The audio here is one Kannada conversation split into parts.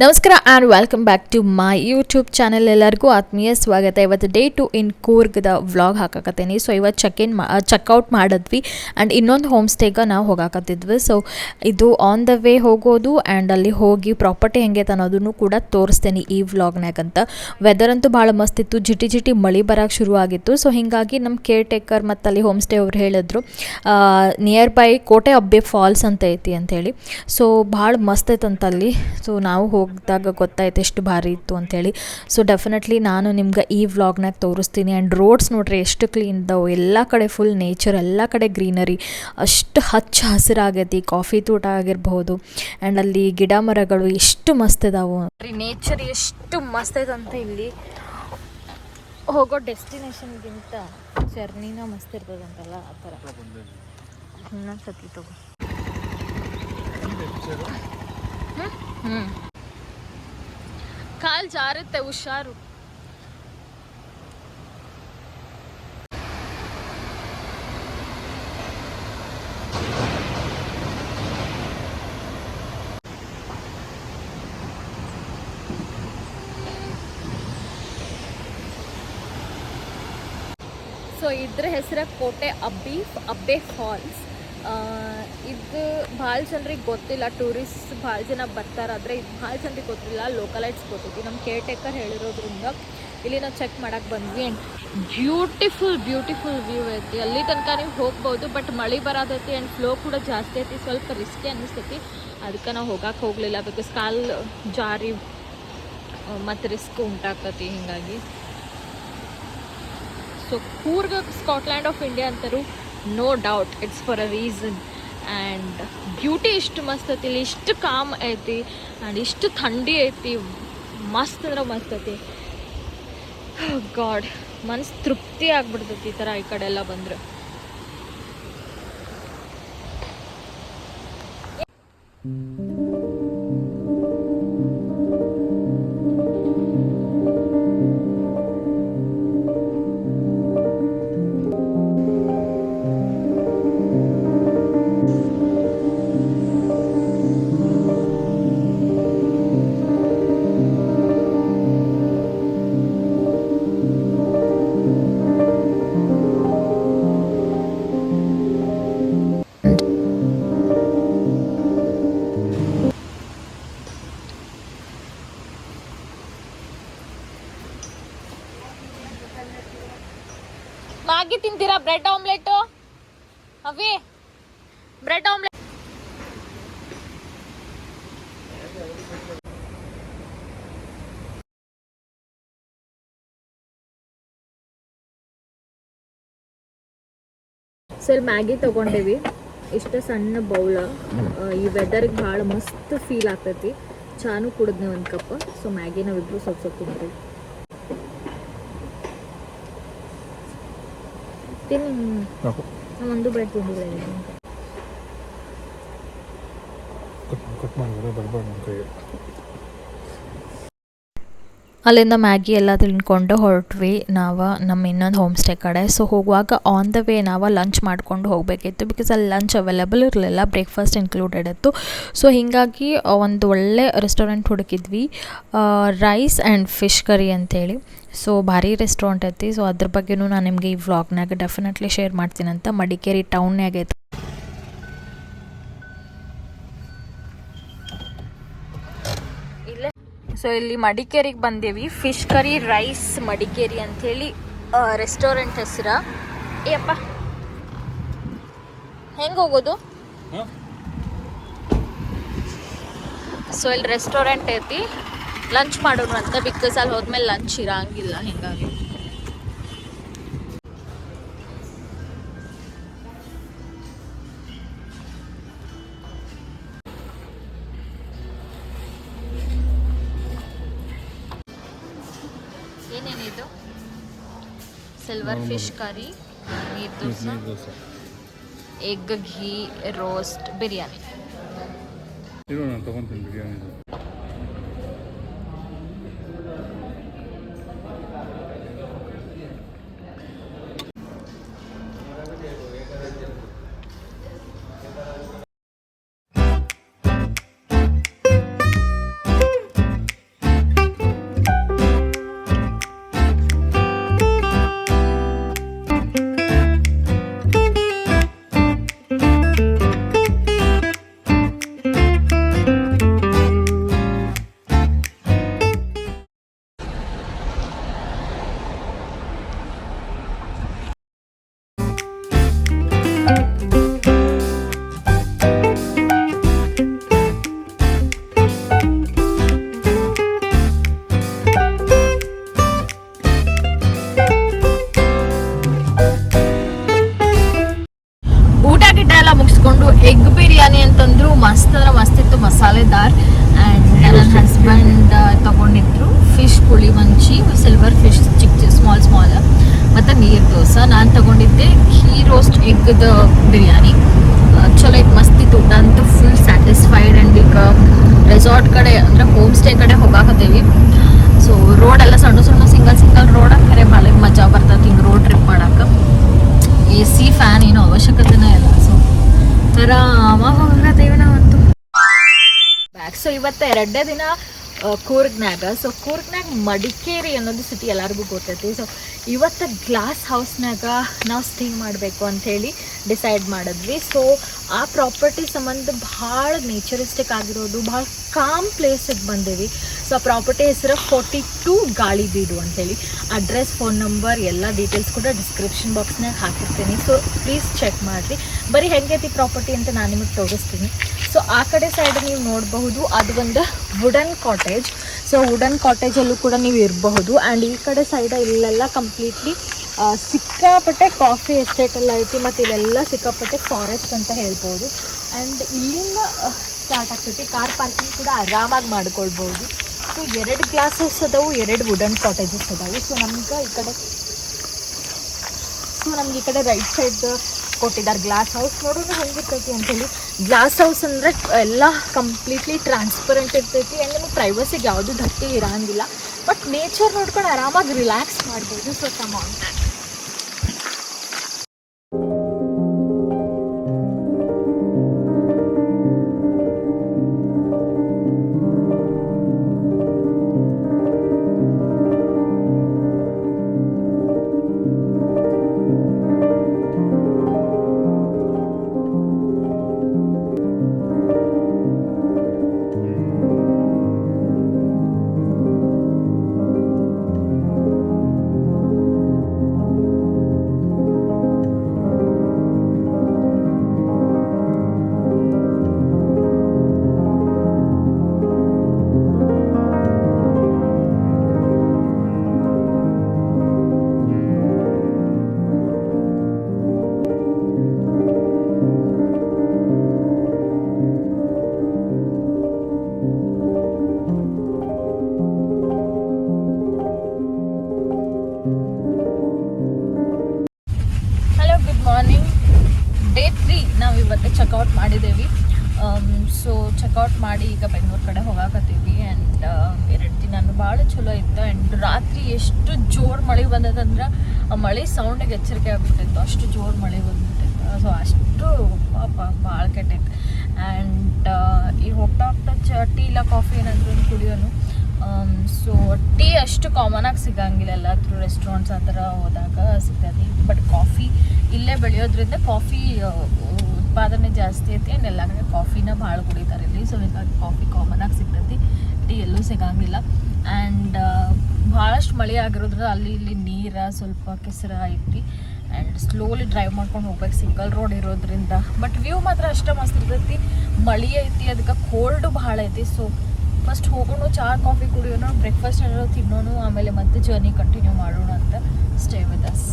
ನಮಸ್ಕಾರ and welcome back to my YouTube channel. ಎಲ್ಲರಿಗೂ ಆತ್ಮೀಯ ಸ್ವಾಗತ. ಇವತ್ತು ಡೇ 2 ಇನ್ ಕೂರ್ಗ್ದ ವ್ಲಾಗ್ ಹಾಕಕತ್ತೀನಿ. ಸೊ ಇವತ್ತು ಚೆಕ್ಔಟ್ ಮಾಡಿದ್ವಿ ಆ್ಯಂಡ್ ಇನ್ನೊಂದು ಹೋಮ್ ಸ್ಟೇಗೆ ನಾವು ಹೋಗಾಕತ್ತಿದ್ವಿ. ಸೊ ಇದು ಆನ್ ದ ವೇ ಹೋಗೋದು ಆ್ಯಂಡ್ ಅಲ್ಲಿ ಹೋಗಿ ಪ್ರಾಪರ್ಟಿ ಹೆಂಗೆ ಅನ್ನೋದನ್ನು ಕೂಡ ತೋರಿಸ್ತೇನೆ ಈ ವ್ಲಾಗ್ನಾಗಂತ. ವೆದರ್ ಅಂತೂ ಭಾಳ ಮಸ್ತ್ ಇತ್ತು. ಜಿಟಿ ಜಿಟಿ ಮಳೆ ಬರೋಕ್ಕೆ ಶುರು ಆಗಿತ್ತು. ಸೊ ಹೀಗಾಗಿ ನಮ್ಮ ಕೇರ್ ಟೇಕರ್ ಮತ್ತು ಅಲ್ಲಿ ಹೋಮ್ ಸ್ಟೇ ಅವ್ರು ಹೇಳಿದ್ರು ನಿಯರ್ ಬೈ ಕೋಟೆ ಅಬ್ಬೆ ಫಾಲ್ಸ್ ಅಂತ ಐತಿ ಅಂಥೇಳಿ. ಸೊ ಭಾಳ ಮಸ್ತ್ ಐತಂತ ಅಲ್ಲಿ. ಸೊ ನಾವು ಹೋಗಿದಾಗ ಗೊತ್ತಾಯ್ತು ಎಷ್ಟು ಭಾರಿ ಇತ್ತು ಅಂಥೇಳಿ. ಸೊ ಡೆಫಿನೆಟ್ಲಿ ನಾನು ನಿಮ್ಗೆ ಈ ವ್ಲಾಗ್ನಾಗ ತೋರಿಸ್ತೀನಿ. ಆ್ಯಂಡ್ ರೋಡ್ಸ್ ನೋಡ್ರಿ ಎಷ್ಟು ಕ್ಲೀನ್ ಇದ್ದಾವೆ. ಎಲ್ಲ ಕಡೆ ಫುಲ್ ನೇಚರ್, ಎಲ್ಲ ಕಡೆ ಗ್ರೀನರಿ, ಅಷ್ಟು ಹಚ್ಚ ಹಸಿರಾಗೈತಿ. ಕಾಫಿ ತೋಟ ಆಗಿರ್ಬೋದು ಆ್ಯಂಡ್ ಅಲ್ಲಿ ಗಿಡ ಮರಗಳು ಎಷ್ಟು ಮಸ್ತ್ ಇದಾವೆ. ನೇಚರ್ ಎಷ್ಟು ಮಸ್ತ್ ಐತಂತ ಇಲ್ಲಿ ಹೋಗೋ ಡೆಸ್ಟಿನೇಷನ್ಗಿಂತ ಜರ್ನಿನ ಮಸ್ತ್ ಇರ್ತದಂತಲ್ಲ ಆ ಥರ. ಇನ್ನೊಂದು ಸತಿ ತಗೋ. ಕಾಲು ಜಾರುತ್ತೆ, ಹುಷಾರು. ಸೊ ಇದ್ರ ಹೆಸರು ಕೋಟೆ ಅಬ್ಬೆ ಫಾಲ್ಸ್. ಇದು ಭಾಳ ಜನರಿಗೆ ಗೊತ್ತಿಲ್ಲ. ಟೂರಿಸ್ಟ್ ಭಾಳ ಜನ ಬರ್ತಾರಾದರೆ ಇದು ಭಾಳ ಜನರಿಗೆ ಗೊತ್ತಿಲ್ಲ. ಲೋಕಲೈಟ್ಸ್ ಗೊತ್ತೈತಿ. ನಮ್ಮ ಕೇರ್ ಟೇಕರ್ ಹೇಳಿರೋದ್ರಿಂದ ಇಲ್ಲಿ ನಾವು ಚೆಕ್ ಮಾಡೋಕ್ಕೆ ಬಂದ್ವಿ. ಆ್ಯಂಡ್ ಬ್ಯೂಟಿಫುಲ್ ವ್ಯೂ ಐತಿ. ಅಲ್ಲಿ ತನಕ ನೀವು ಹೋಗ್ಬೋದು, ಬಟ್ ಮಳೆ ಬರೋದೈತಿ ಆ್ಯಂಡ್ ಫ್ಲೋ ಕೂಡ ಜಾಸ್ತಿ ಐತಿ. ಸ್ವಲ್ಪ ರಿಸ್ಕಿ ಅನ್ನಿಸ್ತೈತಿ. ಅದಕ್ಕೆ ನಾವು ಹೋಗಕ್ಕೆ ಹೋಗಲಿಲ್ಲ. ಬಿಕಾಸ್ ಕಾಲು ಜಾರಿ ಮತ್ತು ರಿಸ್ಕ್ ಉಂಟಾಗ್ತೈತಿ. ಹೀಗಾಗಿ so Coorg Scotland of India ಅಂತಾರು, no doubt. It's for a reason. And beauty ಇಷ್ಟು ಮಸ್ತ್ ಐತಿ ಇಲ್ಲಿ. ಇಷ್ಟು ಕಾಮ್ ಐತಿ ಆ್ಯಂಡ್ ಇಷ್ಟು ಥಂಡಿ ಐತಿ. ಮಸ್ತ್ ಅಂದ್ರೆ ಮಸ್ತ್ ಐತಿ. ಗಾಡ್, ಮನಸ್ಸು ತೃಪ್ತಿ ಆಗ್ಬಿಡ್ತೈತಿ ಈ ಥರ ಈ ಕಡೆ ಎಲ್ಲ ಬಂದ್ರೆ. ಮ್ಯಾಗಿ ತಿಂತೀರಾ? ಬ್ರೆಡ್ ಆಮ್ಲೆಟು ಅವೇ ಬ್ರೆಡ್ ಆಮ್ಲೆಟ್. ಸೊ ಇಲ್ಲಿ ಮ್ಯಾಗಿ ತೊಗೊಂಡೇವಿ. ಇಷ್ಟು ಸಣ್ಣ ಬೌಲ. ಈ ವೆದರ್ಗೆ ಭಾಳ ಮಸ್ತ್ ಫೀಲ್ ಆಗ್ತೈತಿ. ಚಾನು ಕುಡಿದ್ನಿ ಒಂದು ಕಪ್. ಸೊ ಮ್ಯಾಗಿ ನಾವಿಬ್ರು ಸ್ವಲ್ಪ ತಿಂತೀವಿ. ಒಂದು ಬ್ರೆಡ್ ತಿಂದಿಲ್ಲ. ಅಲ್ಲಿಂದ ಮ್ಯಾಗಿ ಎಲ್ಲ ತಿಳ್ಕೊಂಡು ಹೊರಟ್ವಿ ನಾವು ನಮ್ಮ ಇನ್ನೊಂದು ಹೋಮ್ ಸ್ಟೇ ಕಡೆ. ಸೊ ಹೋಗುವಾಗ ಆನ್ ದ ವೇ ನಾವು ಲಂಚ್ ಮಾಡ್ಕೊಂಡು ಹೋಗಬೇಕಿತ್ತು. ಬಿಕಾಸ್ ಅಲ್ಲಿ ಲಂಚ್ ಅವೈಲೇಬಲ್ ಇರಲಿಲ್ಲ, ಬ್ರೇಕ್ಫಾಸ್ಟ್ ಇನ್ಕ್ಲೂಡೆಡ್ ಇತ್ತು. ಸೊ ಹೀಗಾಗಿ ಒಂದು ಒಳ್ಳೆ ರೆಸ್ಟೋರೆಂಟ್ ಹುಡುಕಿದ್ವಿ, ರೈಸ್ ಆ್ಯಂಡ್ ಫಿಶ್ ಕರಿ ಅಂಥೇಳಿ. ಸೊ ಭಾರಿ ರೆಸ್ಟೋರೆಂಟ್ ಐತಿ. ಸೊ ಅದ್ರ ಬಗ್ಗೆನೂ ನಾನು ನಿಮಗೆ ಈ ವ್ಲಾಗ್ನಾಗ ಡೆಫಿನೆಟ್ಲಿ ಶೇರ್ ಮಾಡ್ತೀನಂತ. ಮಡಿಕೇರಿ ಟೌನ್ಯಾಗ ಐತಿ. ಸೊ ಇಲ್ಲಿ ಮಡಿಕೇರಿಗೆ ಬಂದೇವಿ. ಫಿಶ್ ಕರಿ ರೈಸ್ ಮಡಿಕೇರಿ ಅಂಥೇಳಿ ರೆಸ್ಟೋರೆಂಟ್ ಹೆಸರು. ಏಪ್ಪ ಹೆಂಗೆ ಹೋಗೋದು? ಸೊ ಇಲ್ಲಿ ರೆಸ್ಟೋರೆಂಟ್ ಐತಿ. ಲಂಚ್ ಮಾಡೋಣ ಅಂತ. ಬಿಕಾಸ್ ಅಲ್ಲಿ ಹೋದ್ಮೇಲೆ ಲಂಚ್ ಇರಂಗಿಲ್ಲ. ಹೀಗಾಗಿ ಏನೇನಿದು? ಸಿಲ್ವರ್ ಫಿಶ್ ಕರಿ, ನೀರು ದೋಸೆ, ಎಗ್ ಘೀ ರೋಸ್ಟ್, ಬಿರಿಯಾನಿ. ಮತ್ತು ನೀರು ದೋಸೆ. ನಾನು ತಗೊಂಡಿದ್ದೆ ಘೀ ರೋಸ್ಟ್ ಎಗ್ಗದ ಬಿರಿಯಾನಿ. ಚಲೋ ಇತ್ತು, ಮಸ್ತ್ ಇತ್ತು. ಊಟ ಅಂತೂ ಫುಲ್ ಸ್ಯಾಟಿಸ್ಫೈಡ್. ಆ್ಯಂಡ್ ಈಗ ರೆಸಾರ್ಟ್ ಕಡೆ ಅಂದರೆ ಹೋಮ್ ಸ್ಟೇ ಕಡೆ ಹೋಗಾಕತ್ತೀವಿ. ಸೊ ರೋಡೆಲ್ಲ ಸಣ್ಣ ಸಣ್ಣ ಸಿಂಗಲ್ ರೋಡ್ ಖರೆ ಭಾಳ ಮಜಾ ಬರ್ತದೆ ಹಿಂಗೆ ರೋಡ್ ಟ್ರಿಪ್ ಮಾಡಕ್ಕೆ. AC ಫ್ಯಾನ್ ಏನೋ ಅವಶ್ಯಕತೆನೇ ಇಲ್ಲ. ಸೊ ಆರಾಮಾಗಿ ಹೋಗತ್ತೀವಿ ನಾವಂತೂ ಬ್ಯಾಕ್. ಸೊ ಇವತ್ತು 2ನೇ ದಿನ ಕೂರ್ಗ್ನಾಗ. ಸೊ ಕೂರ್ಗ್ನಾಗ ಮಡಿಕೇರಿ ಅನ್ನೋದು ಸಿಟಿ ಎಲ್ಲರಿಗೂ ಗೊತ್ತೈತಿ. ಸೊ ಇವತ್ತು ಗ್ಲಾಸ್ ಹೌಸ್ನಾಗ ನಾವು ಸ್ಟೇ ಮಾಡಬೇಕು ಅಂಥೇಳಿ ಡಿಸೈಡ್ ಮಾಡಿದ್ವಿ. ಸೊ ಆ ಪ್ರಾಪರ್ಟಿ ಸಂಬಂಧ ಭಾಳ ನೇಚರಿಸ್ಟಿಕ್ ಆಗಿರೋದು, ಭಾಳ ಕಾಮ್ ಪ್ಲೇಸಿಗೆ ಬಂದೇವಿ. ಸೊ ಆ ಪ್ರಾಪರ್ಟಿ ಹೆಸರು 42 ಗಾಳಿಬೀಡು ಅಂಥೇಳಿ. ಅಡ್ರೆಸ್, ಫೋನ್ ನಂಬರ್ ಎಲ್ಲ ಡೀಟೇಲ್ಸ್ ಕೂಡ ಡಿಸ್ಕ್ರಿಪ್ಷನ್ ಬಾಕ್ಸ್ನಾಗ ಹಾಕಿರ್ತೀನಿ. ಸೊ ಪ್ಲೀಸ್ ಚೆಕ್ ಮಾಡಿರಿ. ಬರೀ ಹೆಂಗೈತಿ ಪ್ರಾಪರ್ಟಿ ಅಂತ ನಾನು ನಿಮಗೆ ತೋರಿಸ್ತೀನಿ. ಸೊ ಆ ಕಡೆ ಸೈಡ್ ನೀವು ನೋಡಬಹುದು, ಅದು ಒಂದು ವುಡನ್ ಕಾಟೇಜ್. ಸೊ ವುಡನ್ ಕಾಟೇಜಲ್ಲೂ ಕೂಡ ನೀವು ಇರಬಹುದು. ಆ್ಯಂಡ್ ಈ ಕಡೆ ಸೈಡ ಇಲ್ಲೆಲ್ಲ ಕಂಪ್ಲೀಟ್ಲಿ ಸಿಕ್ಕಾಪಟ್ಟೆ ಕಾಫಿ ಎಸ್ಟೇಟ್ ಎಲ್ಲ ಐತಿ. ಮತ್ತು ಇಲ್ಲೆಲ್ಲ ಸಿಕ್ಕಾಪಟ್ಟೆ ಫಾರೆಸ್ಟ್ ಅಂತ ಹೇಳ್ಬೋದು. ಆ್ಯಂಡ್ ಇಲ್ಲಿಂದ ಸ್ಟಾರ್ಟ್ ಆಗ್ತೈತಿ. ಕಾರ್ ಪಾರ್ಕಿಂಗ್ ಕೂಡ ಆರಾಮಾಗಿ ಮಾಡ್ಕೊಳ್ಬೋದು. ಸೊ 2 ಗ್ಲಾಸ್ ಹೌಸ್ ಅದಾವು, 2 ವುಡನ್ ಕಾಟೇಜಸ್ ಅದಾವು. ಸೊ ನಮ್ಗೆ ಈ ಕಡೆ ರೈಟ್ ಸೈಡ್ ಕೊಟ್ಟಿದ್ದಾರೆ ಗ್ಲಾಸ್ ಹೌಸ್. ನೋಡೋಣ ಹೆಂಗಿರ್ತೈತಿ ಅಂಥೇಳಿ. ಗ್ಲಾಸ್ ಹೌಸ್ ಅಂದರೆ ಎಲ್ಲ ಕಂಪ್ಲೀಟ್ಲಿ ಟ್ರಾನ್ಸ್ಪರೆಂಟ್ ಇರ್ತೈತಿ. ಆ್ಯಂಡ್ ನಿಮಗೆ ಪ್ರೈವಸಿಗೆ ಯಾವುದೂ ಧಕ್ಕೆ ಇರೋಂಗಿಲ್ಲ. ಬಟ್ ನೇಚರ್ ನೋಡ್ಕೊಂಡು ಆರಾಮಾಗಿ ರಿಲ್ಯಾಕ್ಸ್ ಮಾಡ್ಬೋದು. So come on. ಚೆಕ್ಔಟ್ ಮಾಡಿದ್ದೇವೆ. ಸೊ ಚೆಕ್ಔಟ್ ಮಾಡಿ ಈಗ ಬೆಂಗಳೂರು ಕಡೆ ಹೋಗಾಕತ್ತೀವಿ. ಆ್ಯಂಡ್ 2 ದಿನ ಭಾಳ ಚಲೋ ಇತ್ತು. ಆ್ಯಂಡ್ ರಾತ್ರಿ ಎಷ್ಟು ಜೋರು ಮಳೆ ಬಂದದಂದ್ರೆ ಆ ಮಳೆ ಸೌಂಡಿಗೆ ಎಚ್ಚರಿಕೆ ಆಗ್ಬಿಟ್ಟಿತ್ತು. ಅಷ್ಟು ಜೋರು ಮಳೆ ಬಂದ್ಬಿಟ್ಟಿತ್ತು. ಸೊ ಅಷ್ಟು ಭಾಳ ಕೆಟ್ಟೈತೆ. ಆ್ಯಂಡ್ ಈಗ ಹೋಗ್ತಾ ಟೀ ಇಲ್ಲ ಕಾಫಿ ಏನಾದರೂ ಕುಡಿಯೋನು. ಸೊ ಟೀ ಅಷ್ಟು ಕಾಮನಾಗಿ ಸಿಗಂಗಿಲ್ಲ. ಎಲ್ಲಾದ್ರೂ ರೆಸ್ಟೋರೆಂಟ್ಸ್ ಆ ಥರ ಹೋದಾಗ ಸಿಗ್ತದೆ. ಬಟ್ ಕಾಫಿ ಇಲ್ಲೇ ಬೆಳೆಯೋದ್ರಿಂದ ಕಾಫಿ ಉತ್ಪಾದನೆ ಜಾಸ್ತಿ ಐತಿ. ಆ್ಯಂಡ್ ಎಲ್ಲ ಕಡೆ ಕಾಫಿನ ಭಾಳ ಕುಡಿತಾರೆ ಇಲ್ಲಿ. ಸೊ ಹೀಗಾಗಿ ಕಾಫಿ ಕಾಮನಾಗಿ ಸಿಗ್ತೈತಿ, ಟೀ ಎಲ್ಲೂ ಸಿಗಂಗಿಲ್ಲ. ಆ್ಯಂಡ್ ಭಾಳಷ್ಟು ಮಳೆ ಆಗಿರೋದ್ರಿಂದ ಅಲ್ಲಿ ಇಲ್ಲಿ ನೀರು ಸ್ವಲ್ಪ ಕೆಸರು ಐತಿ. ಆ್ಯಂಡ್ ಸ್ಲೋಲಿ ಡ್ರೈವ್ ಮಾಡ್ಕೊಂಡು ಹೋಗ್ಬೇಕು, ಸಿಂಗಲ್ ರೋಡ್ ಇರೋದ್ರಿಂದ. ಬಟ್ ವ್ಯೂ ಮಾತ್ರ ಅಷ್ಟೇ ಮಸ್ತ್ ಇರ್ತೈತಿ. ಮಳೆ ಐತಿ, ಅದಕ್ಕೆ ಕೋಲ್ಡು ಭಾಳ ಐತಿ. ಸೊ ಫಸ್ಟ್ ಹೋಗೋಣ, ಚಹಾ ಕಾಫಿ ಕುಡಿಯೋಣ, ಬ್ರೇಕ್ಫಾಸ್ಟ್ ಏನಾದ್ರು ತಿನ್ನೋಣ, ಆಮೇಲೆ ಮತ್ತೆ ಜರ್ನಿ ಕಂಟಿನ್ಯೂ ಮಾಡೋಣ ಅಂತ. Stay with us.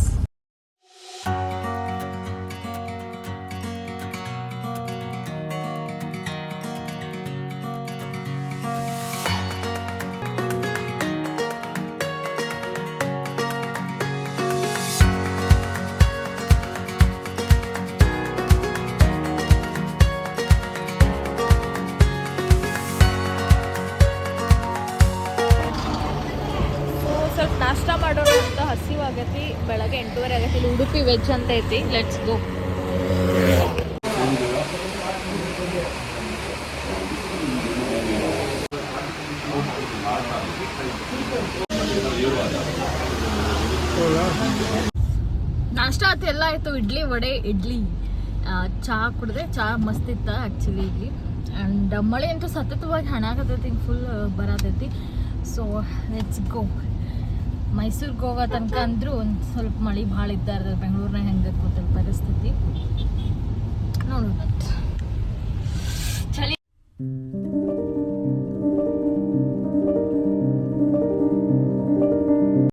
ನಾಷ್ಟ ಮಾಡೋಣ ಅಂತ ಹಸಿವಾಗೈತಿ. ಬೆಳಗ್ಗೆ 8:30 ಆಗೈತಿ. ಇಲ್ಲಿ ಉಡುಪಿ ವೆಜ್ ಅಂತ ಐತಿ. Let's go. ನಾಷ್ಟ ಆಯ್ತು, ಎಲ್ಲ ಆಯಿತು. ಇಡ್ಲಿ ವಡೆ, ಚಹಾ ಕುಡಿದೆ. ಚಹಾ ಮಸ್ತ್ ಇತ್ತು ಆ್ಯಕ್ಚುಲಿ ಇಲ್ಲಿ. ಆ್ಯಂಡ್ ಮಳೆ ಅಂತೂ ಸತತವಾಗಿ ಹಣಾಗತೈತಿ, ಫುಲ್ ಬರತೈತಿ. So let's go. Mysuru Goa ತನಕ ಅಂದರೂ ಒಂದು ಸ್ವಲ್ಪ ಮಳೆ ಭಾಳ ಇದ್ದಾರೆ. ಬೆಂಗಳೂರಿನಾಗ ಹೆಂಗೆ ಗೊತ್ತಿಲ್ಲ ಪರಿಸ್ಥಿತಿ.